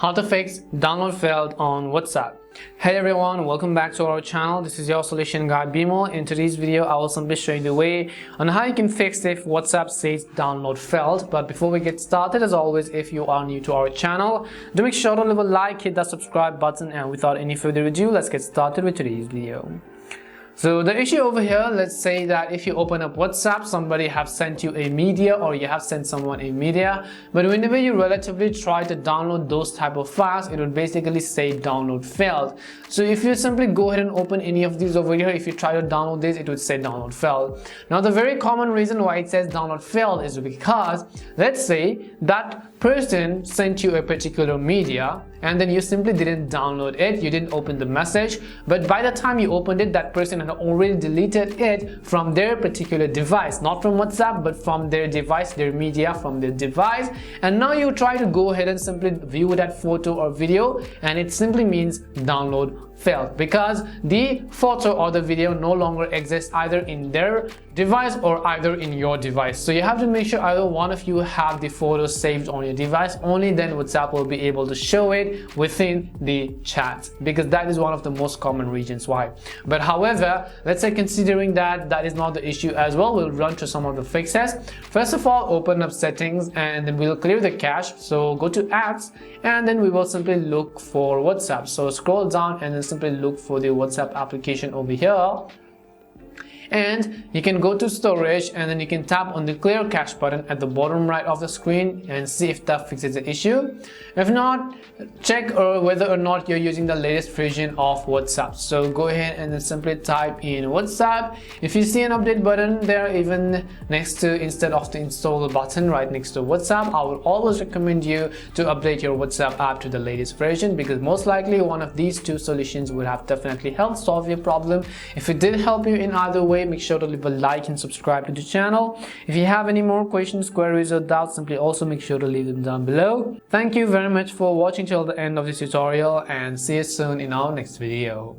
How to fix download failed on WhatsApp. Hey everyone, welcome back to our channel. This is your solution guy Bimal. In today's video I will simply show you the way on how you can fix if WhatsApp says download failed. But before we get started, as always, if you are new to our channel, do make sure to leave a like, hit that subscribe button, and without any further ado, let's get started with today's video. So the issue over here, let's say that if you open up WhatsApp, somebody have sent you a media or you have sent someone a media, but whenever you relatively try to download those type of files, it would basically say download failed. So if you simply go ahead and open any of these over here, if you try to download this, it would say download failed. Now the very common reason why it says download failed is because let's say that person sent you a particular media and then you simply didn't download it, you didn't open the message, but by the time you opened it, that person had already deleted it from their particular device, not from WhatsApp but from their device, their media from their device, and now you try to go ahead and simply view that photo or video and it simply means download failed because the photo or the video no longer exists either in their device or either in your device. So you have to make sure either one of you have the photo saved on your device, only then WhatsApp will be able to show it within the chat, because that is one of the most common reasons why. But however, let's say considering that that is not the issue as well, we'll run through some of the fixes. First of all, open up settings and then we'll clear the cache. So go to apps and then we will simply look for WhatsApp. So scroll down and then simply look for the WhatsApp application over here, and you can go to storage and then you can tap on the clear cache button at the bottom right of the screen and see if that fixes the issue. If not, check whether or not you're using the latest version of WhatsApp. So go ahead and then simply type in WhatsApp. If you see an update button there, even next to, instead of the install button right next to WhatsApp, I would always recommend you to update your WhatsApp app to the latest version, because most likely one of these two solutions would have definitely helped solve your problem. If it did help you in either way, make sure to leave a like and subscribe to the channel. If you have any more questions, queries or doubts, simply also make sure to leave them down below. Thank you very much for watching till the end of this tutorial, and see you soon in our next video.